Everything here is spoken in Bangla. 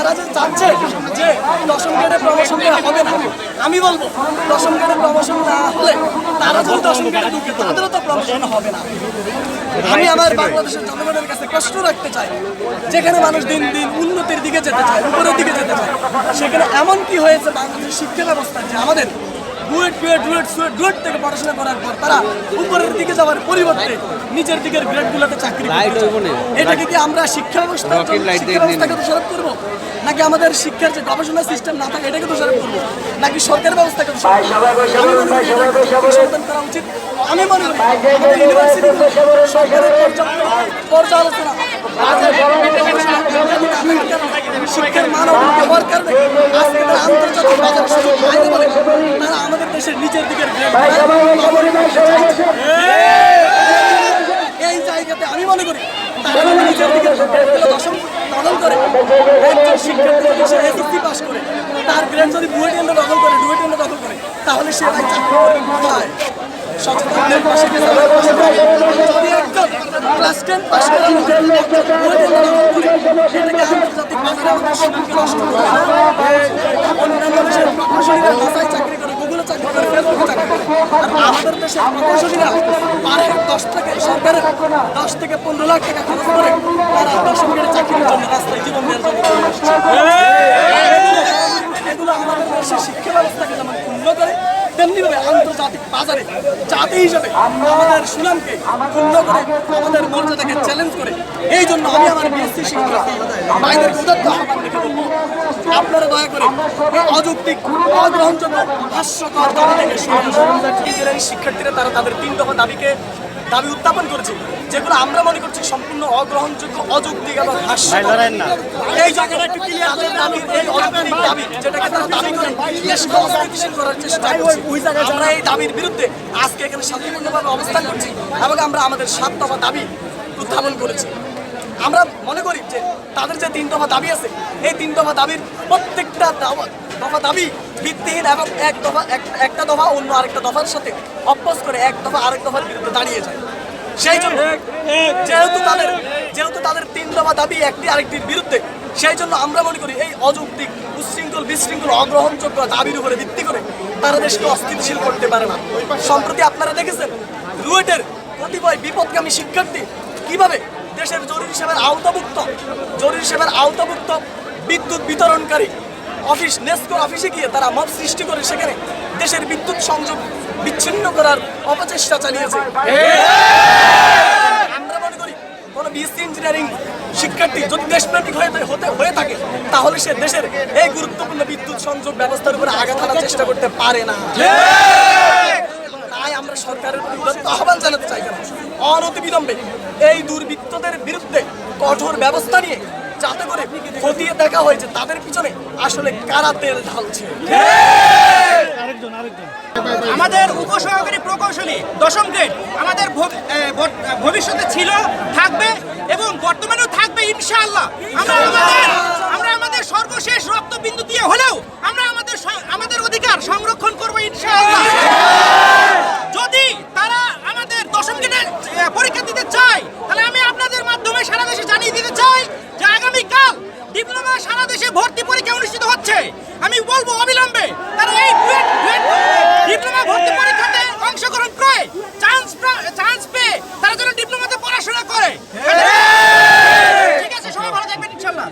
তারা যে চাচ্ছে যে দশম গ্রেডে প্রমোশন দেওয়া হবে না, আমি বলবো দশম গ্রেডে প্রমোশন না হলে তারা যদি দশম গ্রেডে ঢুকে তাদেরও তো প্রমোশন হবে না। আমি আমার বাংলাদেশের জনগণের কাছে প্রশ্ন রাখতে চাই, যেখানে মানুষ দিন দিন উন্নতির দিকে যেতে চায়, উপরের দিকে যেতে চায়, সেখানে এমন কি হয়েছে বাংলাদেশের শিক্ষা ব্যবস্থায় যে আমাদের ডুয়েট থেকে পড়াশোনা করার পর তারা উপরের দিকে যাওয়ার পরিবর্তে নিচের দিকের গ্রেডগুলোতে চাকরি করছে। এটাকে কি আমরা শিক্ষা ব্যবস্থাকে দোষারোপ করবো, নাকি আমাদের শিক্ষার যে গবেষণা সিস্টেম না থাকে এটাকে দোষারোপ করবো, নাকি সরকার ব্যবস্থাকে দোষারোপ করা উচিত? আমি মনে করি আমাদের ইউনিভার্সিটি সরকারের পর্যালোচনা শিক্ষার মান হওয়ার কারণে আজকে তারা আন্তর্জাতিক বাজারে সুযোগ পাইতে বলে তারা আমাদের দেশের নিচের দিকের এই জায়গাতে আমি মনে করি তারা নিচের দিকের দশম দখল করে একজন শিক্ষার্থী যদি সে এসএসসি পাস করে তার গ্রেড যদি ডুয়েট দখল করে তাহলে সে ভাই চাকরি করবে কোথায়? সচেতনদের পাশে যদি একজন ক্লাস 10 পাস করা সেটাকে আন্তর্জাতিক বাজারে আমাদের সুযোগকে নষ্ট করে অন্যান্য দেশের প্রকৌশলীরা নাসায় চাকরি করে, গুগলে চাকরি করে, ফেসবুকে চাকরি করে, আর আমাদের দেশের প্রকৌশলীরা পারে 10 থেকে 15 লাখ টাকা খরচ করে তারা দশম গ্রেডে চাকরির জন্য রাস্তায় জীবন দেওয়ার জন্য এগুলো আমাদের দেশের শিক্ষা ব্যবস্থাকে যেমন ক্ষুণ্ণ করে তেমনিভাবে আন্তর্জাতিক বাজারে জাতি হিসেবে আমাদের সুনামকে ক্ষুণ্ণ করে আমাদের মর্যাদাকে চ্যালেঞ্জ করে। এই জন্য আমি আমার বিএসসি শিক্ষার্থী ভাইদের উদাত্ত আহ্বান রেখে বলবো, আপনারা দয়া করে এই অযৌক্তিক অগ্রহণযোগ্য হাস্যকর দাবি থেকে ইঞ্জিনিয়ারিং শিক্ষার্থীরা তারা তাদের 3 দফা দাবি উত্থাপন করেছে, যেগুলো আমরা মনে করছি সম্পূর্ণ অগ্রহণযোগ্য, অযৌক্তিক এবং হাস্যকর। এই জায়গাটা একটু ক্লিয়ার করে এই অযৌক্তিক দাবি যেটাকে তারা দাবি করে দেশকে অস্থিতিশীল করার চেষ্টা করছে, আমরা এই দাবির বিরুদ্ধে আজকে এখানে শান্তিপূর্ণভাবে অবস্থান করছি এবং আমরা আমাদের 7 দফা দাবি উত্থাপন করেছি। আমরা মনে করি যে তাদের যে 3 দফা দাবি আছে এই 3 দফা দাবির প্রত্যেকটা দফা দাবি ভিত্তিহীন এবং একটা দফা অন্য আরেকটা দফার সাথে অপোজ করে এক দফা আরেক দফার বিরুদ্ধে দাঁড়িয়ে যায়। সেই জন্য যেহেতু তাদের 3 দফা দাবি একটি আরেকটির বিরুদ্ধে, সেই জন্য আমরা মনে করি এই অযৌক্তিক বিশৃঙ্খল অগ্রহণযোগ্য দাবির উপরে ভিত্তি করে তারা দেশকে অস্থিতিশীল করতে পারে না। সম্প্রতি আপনারা দেখেছেন রুয়েটের কতিপয় বিপদগামী শিক্ষার্থী কিভাবে দেশের জরুরি সেবার আওতাভুক্ত বিদ্যুৎ বিতরণকারী অফিস নেসকো অফিসে গিয়ে তারা মব সৃষ্টি করে সেখানে দেশের বিদ্যুৎ সংযোগ বিচ্ছিন্ন করার অপচেষ্টা চালিয়েছে। আমরা মনে করি কোনো বিএসসি ইঞ্জিনিয়ারিং শিক্ষার্থী যদি দেশপ্রেমিক হয়ে থাকে তাহলে সে দেশের এই গুরুত্বপূর্ণ বিদ্যুৎ সংযোগ ব্যবস্থার উপরে আঘাত আনার চেষ্টা করতে পারে না। তাই আমরা সরকারের আহ্বান জানাতে চাই অনতিবিলম্বে এই দুর্বৃত্তদের বিরুদ্ধে কঠোর ব্যবস্থা নিয়ে যাতে করে খতিয়ে দেখা হয়েছে তাদের পিছনে আসলে কারা তেল ঢালছে। আমাদের উপসহকারী প্রকৌশলী 10ম গ্রেড আমাদের ভবিষ্যতে ছিল, থাকবে এবং বর্তমানেও থাকবে ইনশাআল্লাহ। আমরা আমাদের সর্বশেষ রক্তবিন্দু দিয়ে হলেও আমরা আমাদের অধিকার সংরক্ষণ করব ইনশাআল্লাহ। যদি তারা আমাদের 10ম গ্রেডে পরীক্ষা দিতে চায় তাহলে আমি আপনাদের মাধ্যমে সারা দেশে জানিয়ে দিতে চাই যে আগামীকাল ডিপ্লোমা সারা দেশে ভর্তি পরীক্ষা অনুষ্ঠিত হচ্ছে। আমি বলবো অবিলম্বে তারা এই ডিপ্লোমা ভর্তি পরীক্ষাতে অংশগ্রহণ করে চান্স পেয়ে তারা যেন ডিপ্লোমাতে পড়াশোনা করে। ঠিক আছে, সবাই ভালো থাকবেন ইনশাআল্লাহ।